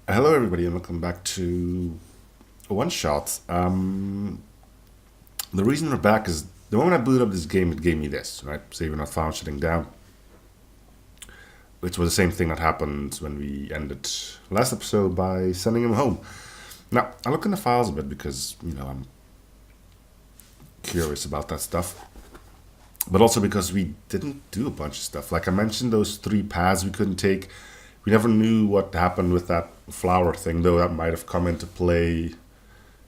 Hello, everybody, and welcome back to OneShot. The reason we're back is the moment I booted up this game, it gave me this, right? Saving not found, shutting down, which was the same thing that happened when we ended last episode by sending him home. Now, I look in the files a bit because, I'm curious about that stuff, but also because we didn't do a bunch of stuff. Like I mentioned, those 3 paths we couldn't take. We never knew what happened with that flower thing, though that might have come into play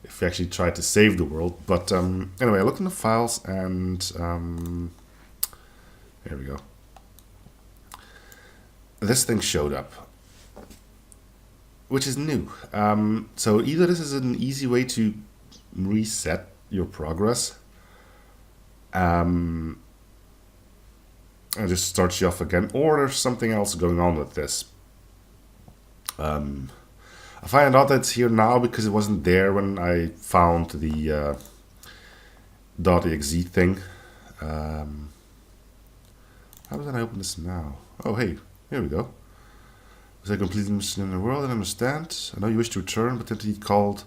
if we actually tried to save the world. But anyway, I looked in the files and here we go. This thing showed up, which is new. So either this is an easy way to reset your progress and just starts you off again, or there's something else going on with this. I find out that it's here now because it wasn't there when I found the .exe thing. How did I open this now? Oh, hey, here we go. Was I completely missing in the world? I understand. I know you wish to return, but the entity called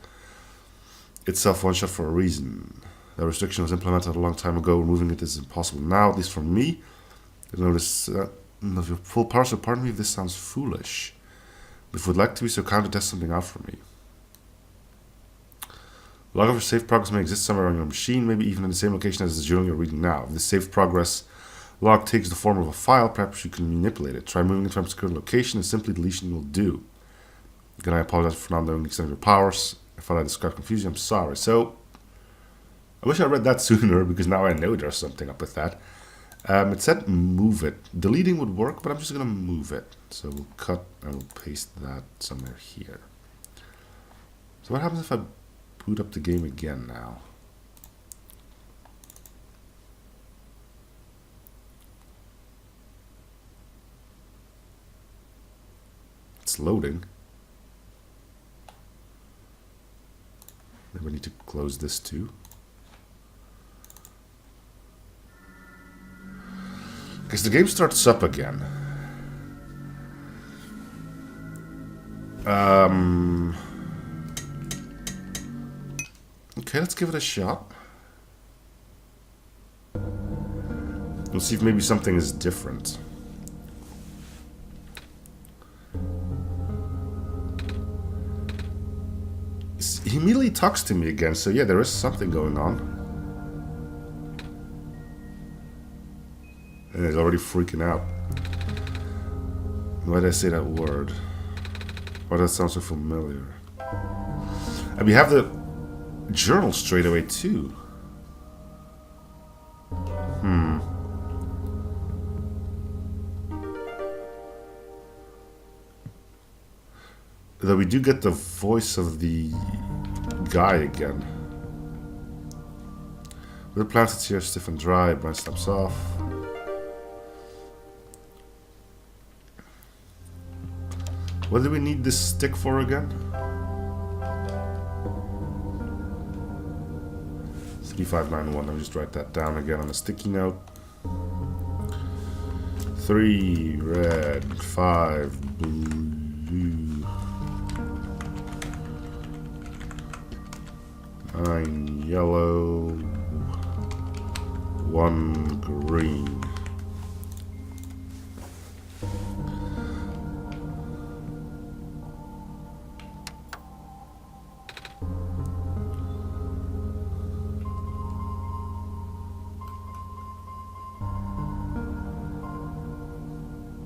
itself OneShot for a reason. The restriction was implemented a long time ago. Removing it is impossible now, at least for me. I notice of your full power, so pardon me if this sounds foolish. But if you would like to be so kind to test something out for me. Log of your saved progress may exist somewhere on your machine, maybe even in the same location as the journal you're reading now. If the saved progress log takes the form of a file, perhaps you can manipulate it. Try moving it from its current location, and simply deletion will do. Again, I apologize for not knowing the extent of your powers. If I describe confusion, I'm sorry. So, I wish I read that sooner, because now I know there's something up with that. It said move it. Deleting would work, but I'm just going to move it. So we'll cut and we'll paste that somewhere here. So what happens if I boot up the game again now? It's loading. Then we need to close this too. Because the game starts up again. Okay, let's give it a shot. We'll see if maybe something is different. He immediately talks to me again, so yeah, there is something going on. And he's already freaking out. Why did I say that word? Why does that sound so familiar? And we have the journal straight away too. Though we do get the voice of the guy again. The plant sits here stiff and dry, branch snaps off. What do we need this stick for again? 3591. Let me just write that down again on a sticky note. 3 red, 5 blue, 9 yellow, 1 green.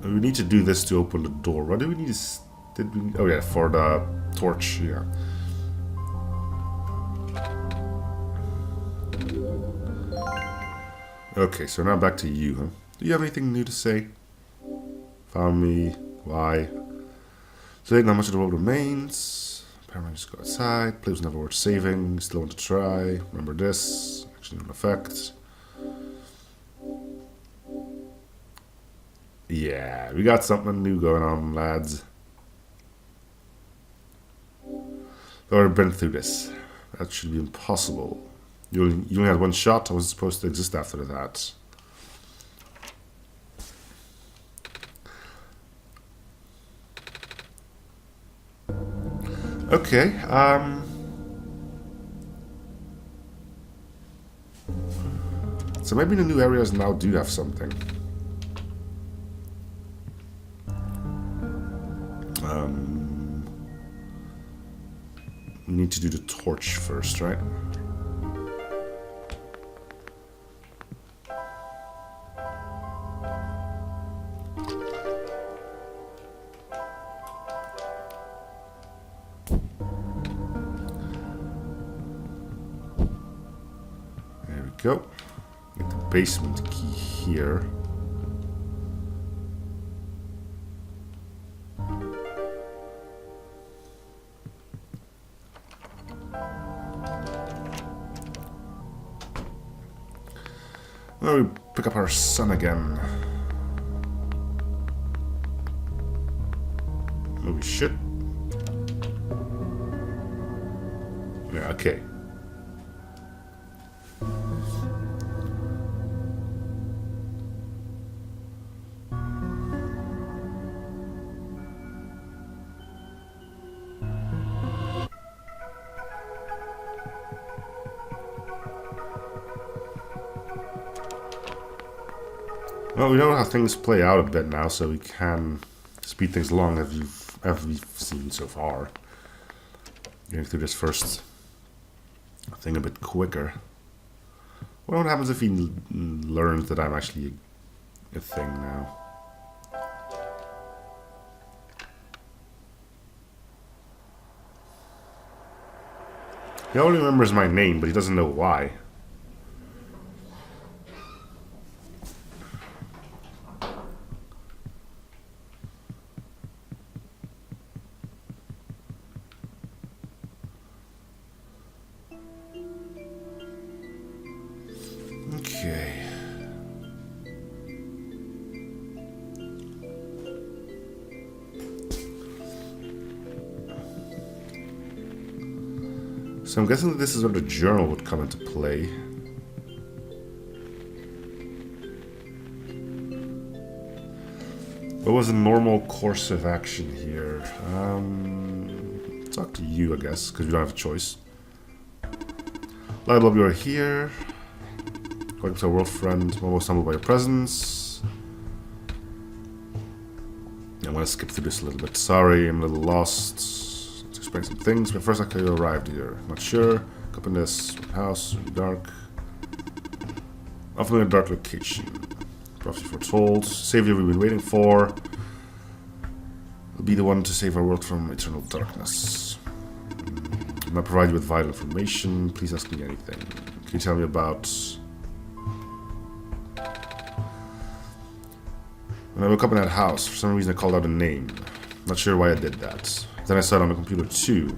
We need to do this to open the door. What do we need to... Did we... Oh yeah, for the torch, yeah. Okay, so now back to you, huh? Do you have anything new to say? Found me. Why? So not much of the world remains. Apparently just go outside. Play was never worth saving. Still want to try. Remember this. Action and effect. Yeah, we got something new going on, lads. I've already been through this. That should be impossible. You only had 1 shot. I wasn't supposed to exist after that. Okay, so maybe the new areas now do have something. We need to do the torch first, right? There we go. Get the basement key here. Well, we pick up our son again. Well, we should. Yeah, okay. Well, we know how things play out a bit now, so we can speed things along as we've seen so far. Getting through this first thing a bit quicker. What happens if he learns that I'm actually a thing now? He only remembers my name, but he doesn't know why. Okay. So I'm guessing that this is where the journal would come into play. What was a normal course of action here? It's up to you, I guess, because we don't have a choice. Liable, you are here. Welcome to our world friend. I'm almost humbled by your presence. I'm going to skip through this a little bit. Sorry, I'm a little lost. Let's explain some things. But first, how you arrived here? Not sure. Up in this house, in the dark. Often in a dark location. Prophecy foretold. Savior we've been waiting for. Will be the one to save our world from eternal darkness. I might provide you with vital information. Please ask me anything. Can you tell me about... When I woke up in that house, for some reason I called out a name. Not sure why I did that. Then I saw it on the computer too.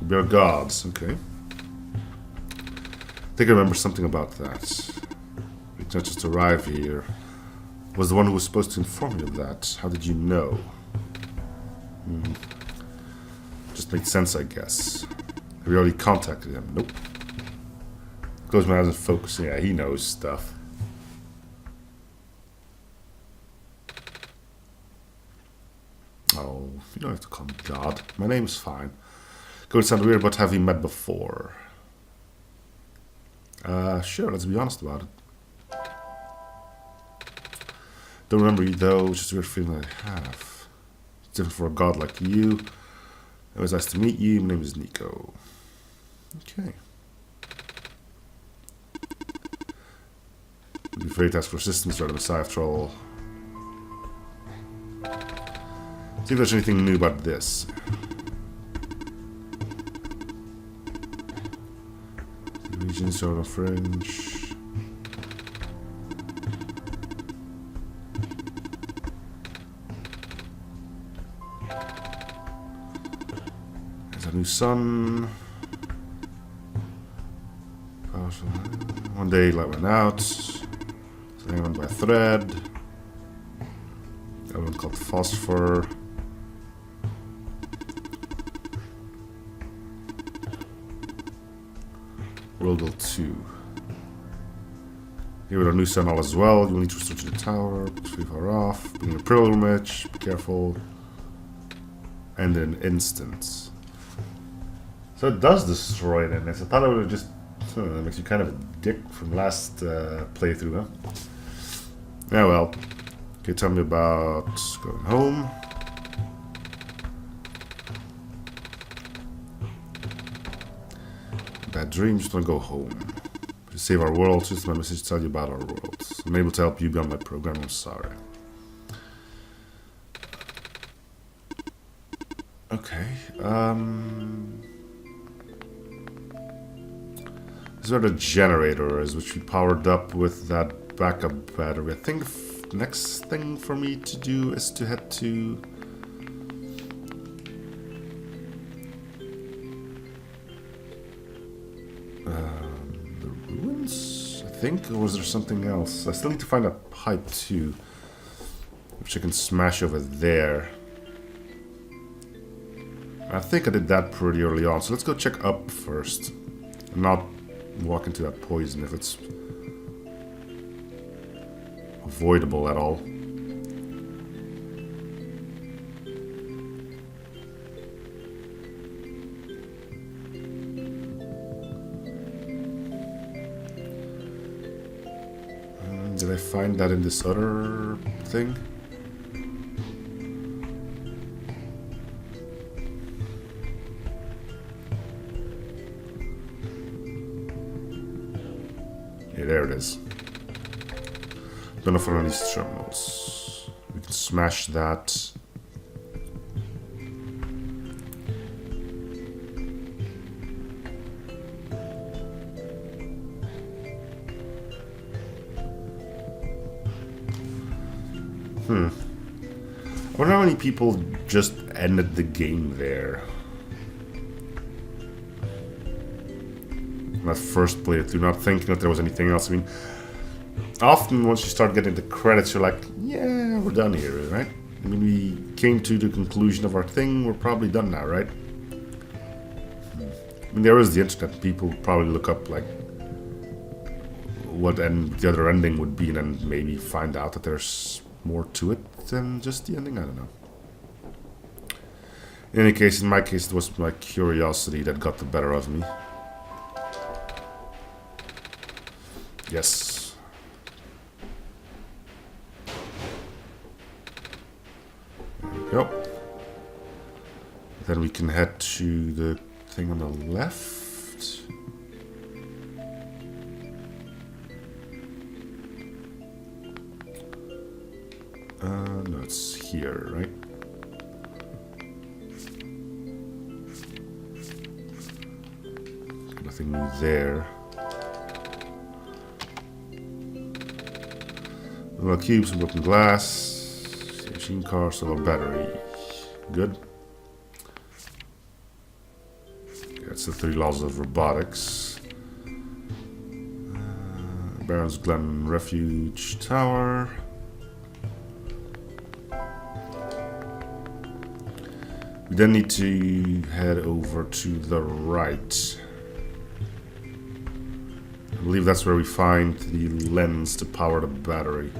We are gods, okay. I think I remember something about that. We didn't just arrive here. I was the one who was supposed to inform you of that. How did you know? Just made sense, I guess. Have you already contacted him? Nope. Close my eyes and focus. Yeah, he knows stuff. Oh, you don't have to call me God. My name's fine. Going to sound weird, but have you met before? Sure, let's be honest about it. Don't remember you though, it's just a weird feeling I have. It's different for a god like you. It was nice to meet you. My name is Nico. Okay. Be afraid to ask for assistance or the Messiah after all. See if there's anything new about this. Region, sort of fringe. There's a new sun. One day light went out. So they went by thread. That one called phosphor. World War 2. Here with our new sun all as well. You will need to restore to the tower. It's pretty far off. Begin a pilgrimage. Be careful. And in an instant. So it does destroy it in this. I thought it would have just... that makes you kind of a dick from last playthrough, huh? Yeah, well. Okay, tell me about going home. Bad dream, just want to go home. To save our world, just my message to tell you about our world. I'm able to help you beyond my program, I'm sorry. Okay, this is where the generator is, which we powered up with that backup battery. I think the next thing for me to do is to head to... the ruins, I think? Or was there something else? I still need to find that pipe too, which I can smash over there. I think I did that pretty early on, so let's go check up first. And not walk into that poison if it's avoidable at all. Did I find that in this other thing? Yeah, there it is. Don't know for any of these terminals. We can smash that. I wonder how many people just ended the game there. That first playthrough, not thinking that there was anything else. I mean, often once you start getting the credits, you're like, yeah, we're done here, right? I mean, we came to the conclusion of our thing, we're probably done now, right? I mean, there is the internet, people probably look up, like, what the other ending would be, and then maybe find out that there's more to it than just the ending, I don't know. In any case, in my case, it was my curiosity that got the better of me. Yes. There we go. Then we can head to the thing on the left. No, it's here, right? Nothing new there. Well, cubes, some broken glass, machine car, solar battery. Good. That's the 3 laws of robotics. Baron's Glen Refuge Tower. We then need to head over to the right. I believe that's where we find the lens to power the battery.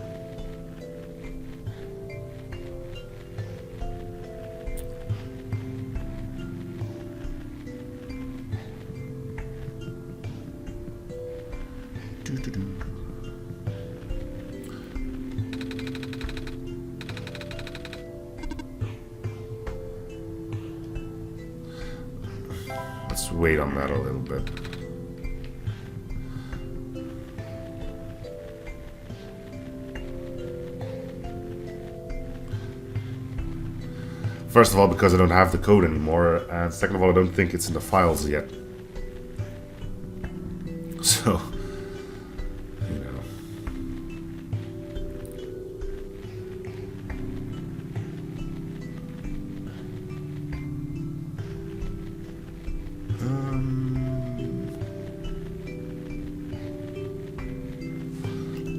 Let's wait on that a little bit. First of all, because I don't have the code anymore, and second of all, I don't think it's in the files yet. So, you know.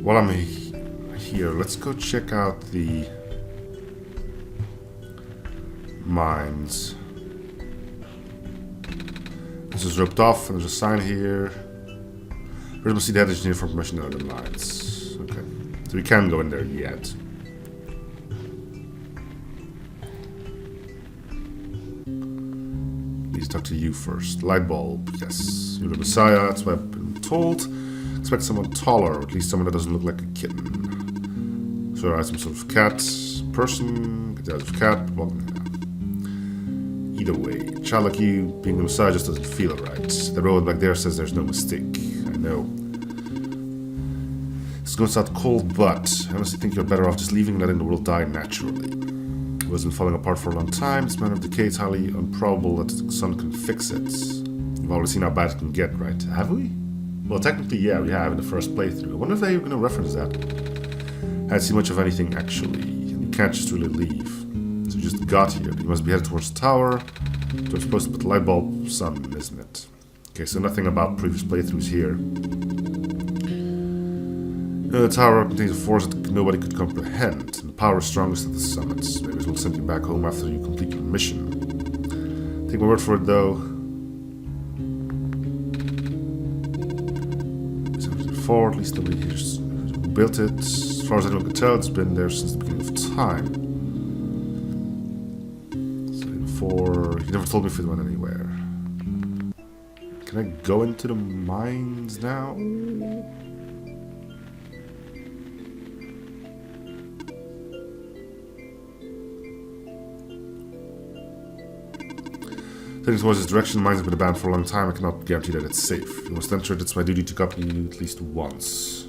While I'm here, let's go check out the mines. This is roped off, and there's a sign here. We're able to see the head engineer for permission to other mines. Okay, so we can't go in there yet. These to talk to you first. Light bulb, yes. You're the Messiah, that's what I've been told. Expect someone taller, or at least someone that doesn't look like a kitten. So I'm some sort of cat person, get out of cat, well, yeah. Either way, a child like you being the Messiah just doesn't feel right. The road back there says there's no mistake. I know. It's going to sound cold, but I honestly think you're better off just leaving and letting the world die naturally. It wasn't falling apart for a long time. This manner of decay is highly improbable that the sun can fix it. We've already seen how bad it can get, right? Have we? Well, technically, yeah, we have in the first playthrough. I wonder if they were going to reference that. I hadn't seen much of anything, actually. And you can't just really leave. So you just got here. You must be headed towards the tower. We're supposed to put the light bulb sun, isn't it? Okay, so nothing about previous playthroughs here. The tower contains a force that nobody could comprehend, and the power is strongest at the summits. Maybe it will send you back home after you complete your mission. Take my word for it, though. Before, at least nobody here who built it. As far as anyone can tell, it's been there since the beginning of time. So before, he never told me if it went anywhere. Can I go into the mines now? Heading towards this direction, mines have been abandoned for a long time. I cannot guarantee that it's safe. You must enter it. It's my duty to accompany you at least once.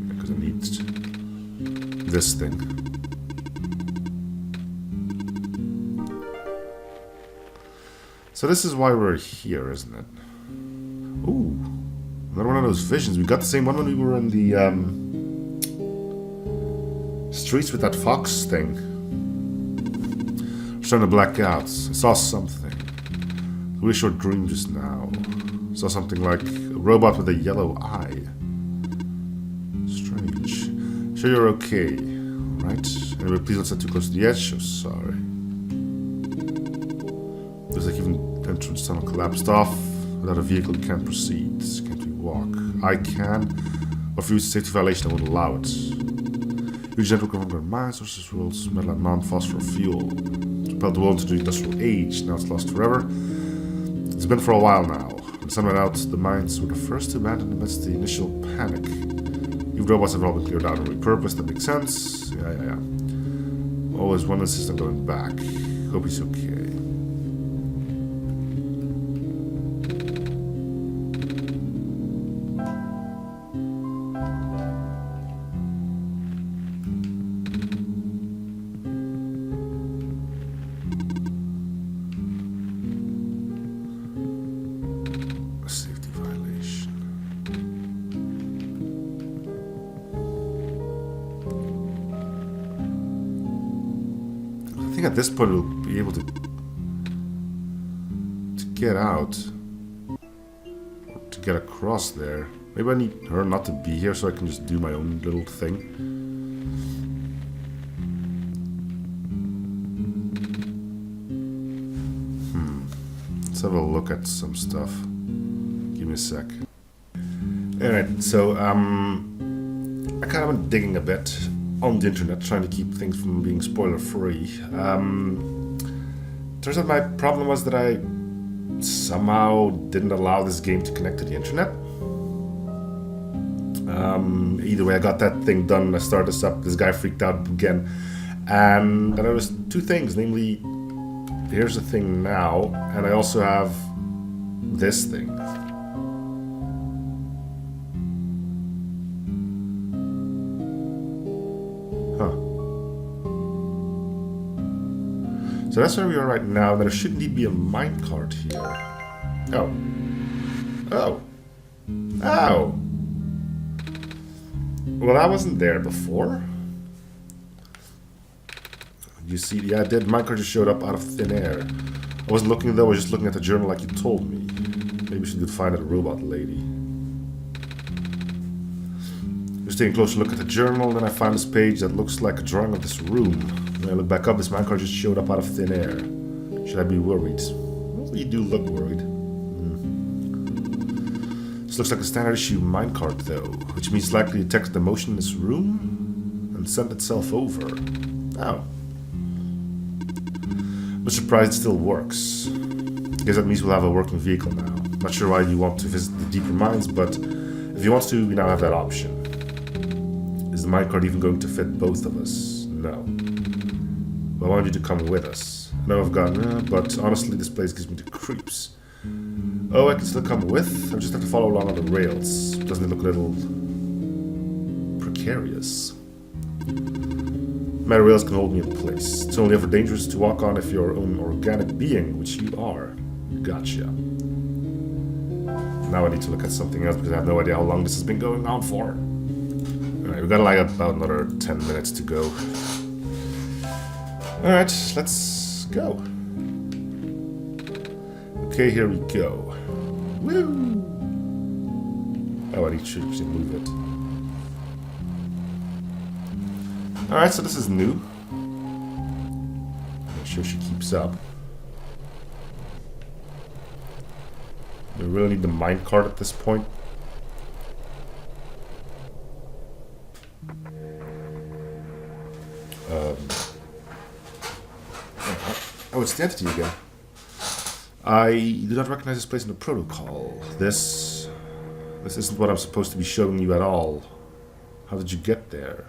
Because I need this thing. So this is why we're here, isn't it? Ooh, another one of those visions. We got the same one when we were in the streets with that fox thing. Starting to black out. I saw something. A really short dream just now. I saw something like a robot with a yellow eye. Strange. Sure you're okay, right? Anyway, please don't sit too close to the edge. I'm sorry. Looks like even the entrance tunnel collapsed off. Without a vehicle, you can't proceed. Can't we walk? I can. But for you, it's a safety violation. I won't allow it. Huge network of underground mine sources, rules, metal and non-phosphor fuel. Propelled the world into the industrial age. Now it's lost forever. It's been for a while now. When the sun went out, the mines were the first to abandon amidst the initial panic. Even robots have all been cleared out and repurposed. That makes sense. Yeah. Always one assistant going back. Hope he's okay. At this point we'll be able to get out, or to get across there. Maybe I need her not to be here so I can just do my own little thing. Let's have a look at some stuff. Give me a sec. Alright, so I kind of been digging a bit on the internet, trying to keep things from being spoiler free. Turns out my problem was that I somehow didn't allow this game to connect to the internet. Either way, I got that thing done. I started this up. This guy freaked out again, and there was two things. Namely, here's the thing now, and I also have this thing. So that's where we are right now. There should indeed be a minecart here. Oh. Well, that wasn't there before. You see, yeah, that minecart just showed up out of thin air. I wasn't looking though, I was just looking at the journal like you told me. Maybe we should find that robot lady. Just taking a closer look at the journal, then I find this page that looks like a drawing of this room. When I look back up, this minecart just showed up out of thin air. Should I be worried? Well, you do look worried. This looks like a standard issue minecart though, which means likely detected the motion in this room and sent itself over. Oh. But surprised it still works. I guess that means we'll have a working vehicle now. Not sure why you want to visit the deeper mines, but if you want to, we now have that option. Is the minecart even going to fit both of us? No. But I want you to come with us. I know I've gone, but honestly this place gives me the creeps. Oh, I can still come with? I just have to follow along on the rails. Doesn't it look a little precarious? My rails can hold me in place. It's only ever dangerous to walk on if you're an organic being, which you are. Gotcha. Now I need to look at something else because I have no idea how long this has been going on for. Alright, we've got like about another 10 minutes to go. Alright, let's go. Okay, here we go. Woo! Oh, I need to move it. Alright, so this is new. Make sure she keeps up. We really need the minecart at this point. Oh, it's the entity again. I do not recognize this place in the protocol. This isn't what I'm supposed to be showing you at all. How did you get there?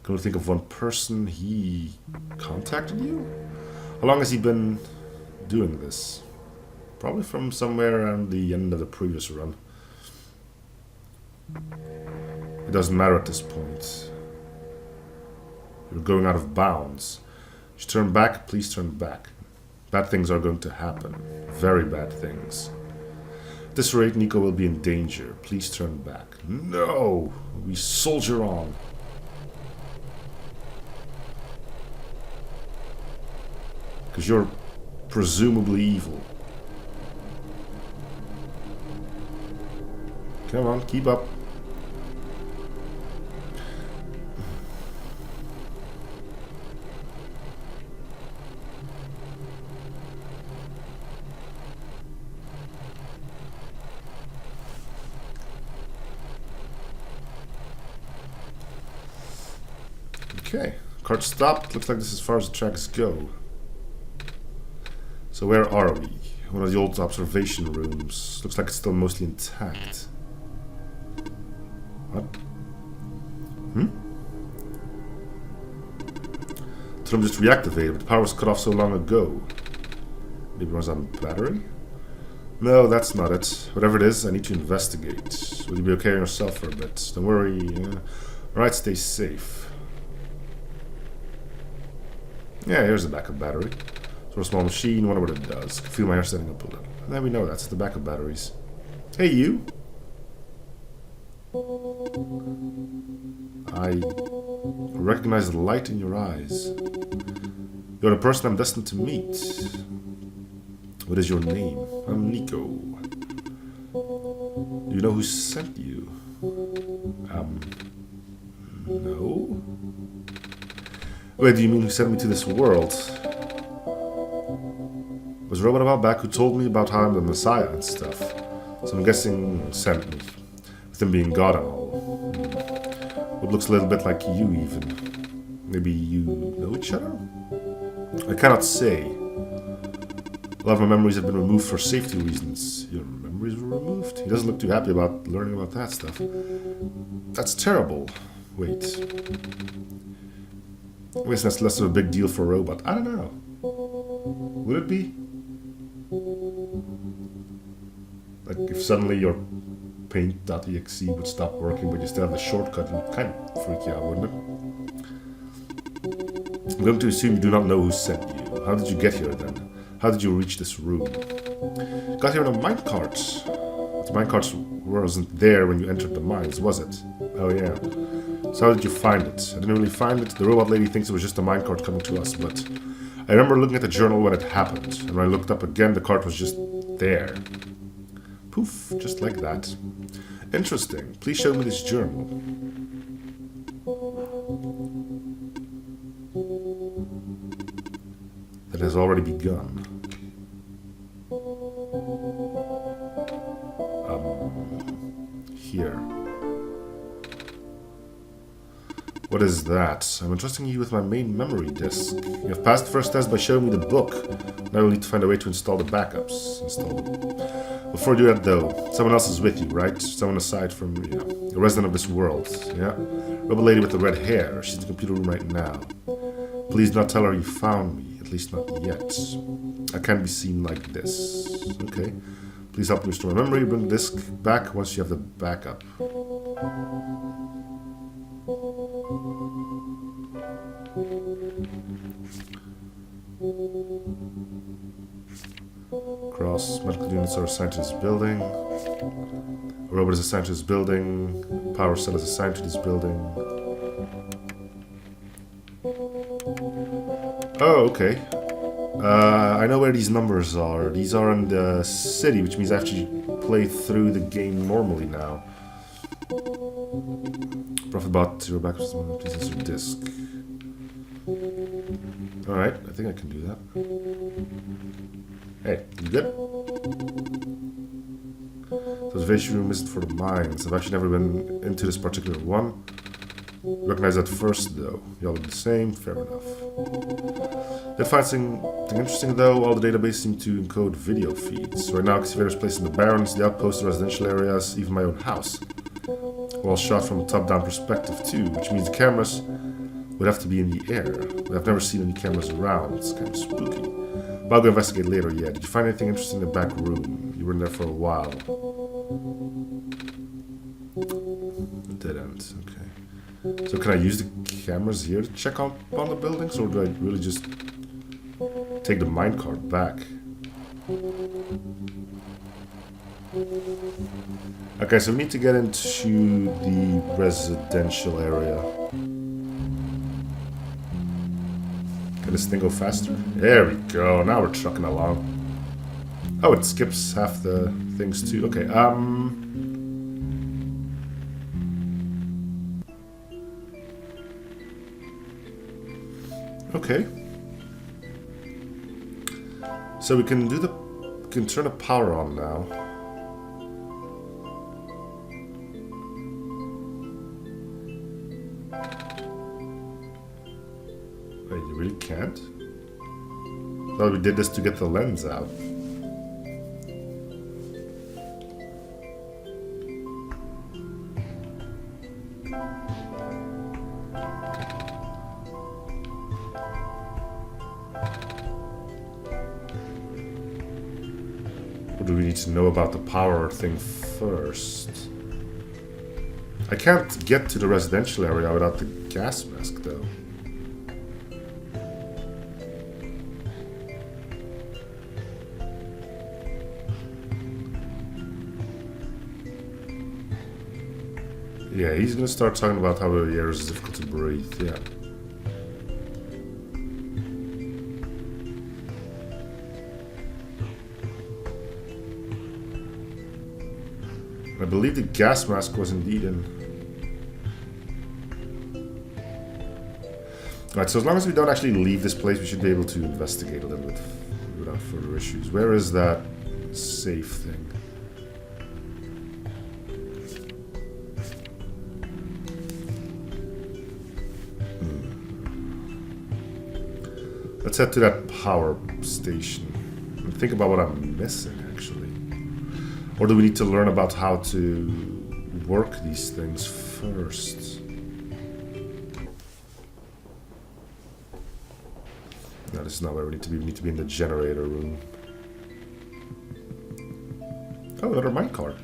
Can we think of one person? He contacted you? How long has he been doing this? Probably from somewhere around the end of the previous run. It doesn't matter at this point. You're going out of bounds. You should turn back, please turn back. Bad things are going to happen. Very bad things. At this rate, Nico will be in danger. Please turn back. No! We soldier on. Because you're presumably evil. Come on, keep up. Okay, cart stopped. Looks like this is as far as the tracks go. So where are we? One of the old observation rooms. Looks like it's still mostly intact. What? The room just reactivated, but the power was cut off so long ago. Maybe it runs on battery? No, that's not it. Whatever it is, I need to investigate. Will you be okay on yourself for a bit? Don't worry. Alright, stay safe. Yeah, here's the backup battery. Sort of small machine, wonder what it does. Can feel my hair standing up a little. And then we know that's the backup batteries. Hey, you! I recognize the light in your eyes. You're the person I'm destined to meet. What is your name? I'm Nico. Do you know who sent you? No? Wait, do you mean who sent me to this world? Was a robot a while back who told me about how I'm the Messiah and stuff. So I'm guessing sent me. With him being God and all. What looks a little bit like you even. Maybe you know each other? I cannot say. A lot of my memories have been removed for safety reasons. Your memories were removed? He doesn't look too happy about learning about that stuff. That's terrible. Wait. I guess that's less of a big deal for a robot. I don't know. Would it be? Like if suddenly your paint.exe would stop working but you still have the shortcut, it would kind of freak you out, wouldn't it? I'm going to assume you do not know who sent you. How did you get here then? How did you reach this room? Got here in a minecart. But the minecart wasn't there when you entered the mines, was it? Oh yeah. So how did you find it? I didn't really find it. The robot lady thinks it was just a minecart coming to us, but I remember looking at the journal when it happened, and when I looked up again, the cart was just there. Poof, just like that. Interesting. Please show me this journal. That has already begun. Here. What is that? I'm entrusting you with my main memory disk. You have passed the first test by showing me the book. Now we'll need to find a way to install the backups. Before you do that though, someone else is with you, right? Someone aside from, you know, a resident of this world, yeah? Robot lady with the red hair. She's in the computer room right now. Please do not tell her you found me, at least not yet. I can't be seen like this. Okay. Please help me restore my memory. Bring the disk back once you have the backup. Cross. Medical units are assigned to this building. A robot is assigned to this building. Power cell is assigned to this building. Oh, okay. I know where these numbers are. These are in the city, which means I have to play through the game normally now. Profitbot, zero backups, please insert disk. Alright, I think I can do that. Hey, you good? So this observation room isn't for the mines. I've actually never been into this particular one. Recognize that first though. Y'all look the same, fair enough. Did find something interesting though. All the databases seem to encode video feeds. Right now excavators placed in the barrens, the outposts, the residential areas, even my own house. All shot from a top-down perspective too, which means the cameras would have to be in the air. But I've never seen any cameras around. It's kind of spooky. But I'll go investigate later, yeah. Did you find anything interesting in the back room? You were in there for a while. Dead end, okay. So can I use the cameras here to check on the buildings, or do I really just take the minecart back? Okay, so we need to get into the residential area. Can this thing go faster? There we go, now we're trucking along. Oh, it skips half the things too. Okay, okay. So we can turn the power on now. Wait, you really can't? Thought we did this to get the lens out. Or do we need to know about the power thing first? I can't get to the residential area without the gas mask, though. Yeah, he's gonna start talking about how the air is difficult to breathe, yeah. I believe the gas mask was indeed in. Right, so as long as we don't actually leave this place, we should be able to investigate a little bit without further issues. Where is that safe thing? Let's head to that power station and think about what I'm missing, actually. Or do we need to learn about how to work these things first? No, this is not where we need to be. We need to be in the generator room. Oh, another minecart.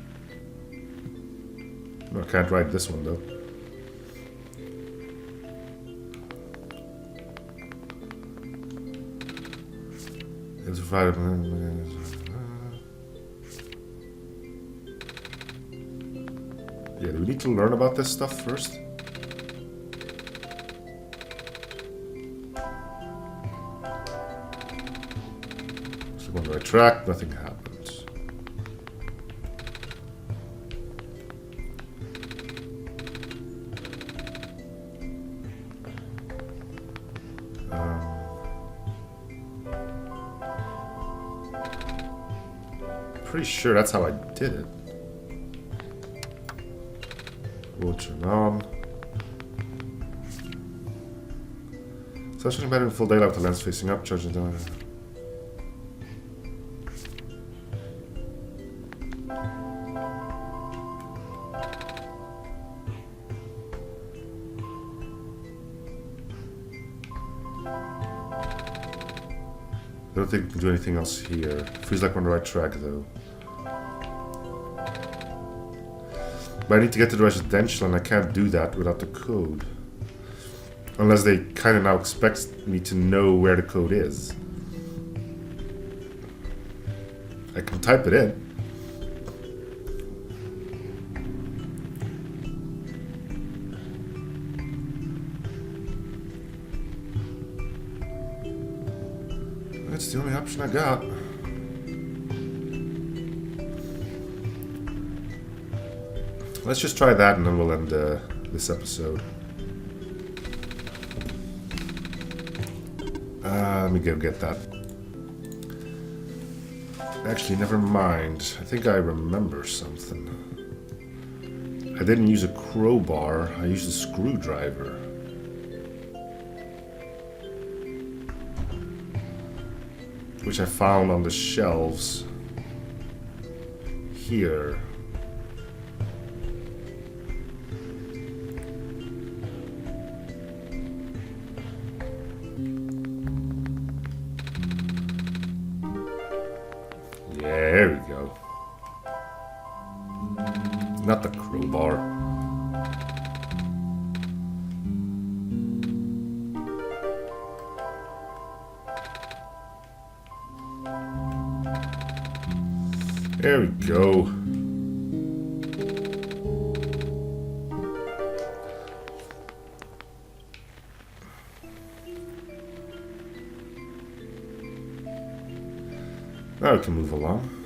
No, I can't ride this one, though. Yeah, do we need to learn about this stuff first? So on the right track, nothing happens. Pretty sure that's how I did it. We'll turn on. So I shouldn't better in full daylight with the lens facing up, charging down. I don't think we can do anything else here. Feels like we're on the right track though. But I need to get to the residential and I can't do that without the code. Unless they kind of now expect me to know where the code is. I can type it in. That's the only option I got. Let's just try that and then we'll end this episode. Let me go get that. Actually, never mind. I think I remember something. I didn't use a crowbar, I used a screwdriver. Which I found on the shelves here. There we go. Not the crowbar. There we go. Now we can move along.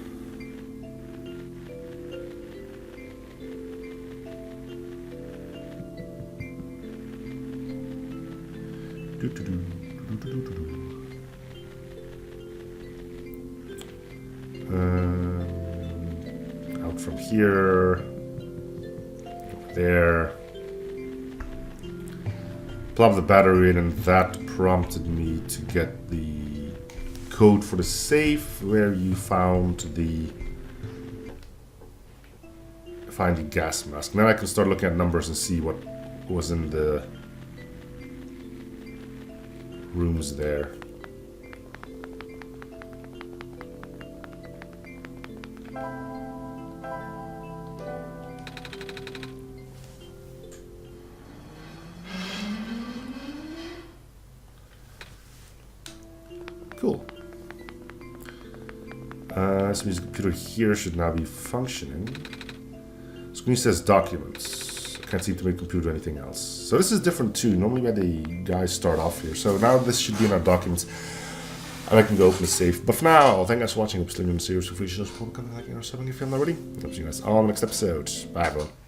Out from here, over there. Plug the battery in, and that prompted me to get the code for the safe where you found the gas mask. Now I can start looking at numbers and see what was in the rooms there. Cool. This means the computer here should now be functioning. Screen says documents. I can't seem to make computer anything else. So this is different too. Normally where the guys start off here. So now this should be in our documents. And I can go open the safe. But for now, thank you guys for watching. I hope you're still in the series. Feel free to subscribe, comment, like, and subbing if you haven't already. I'll see you guys on the next episode. Bye everyone.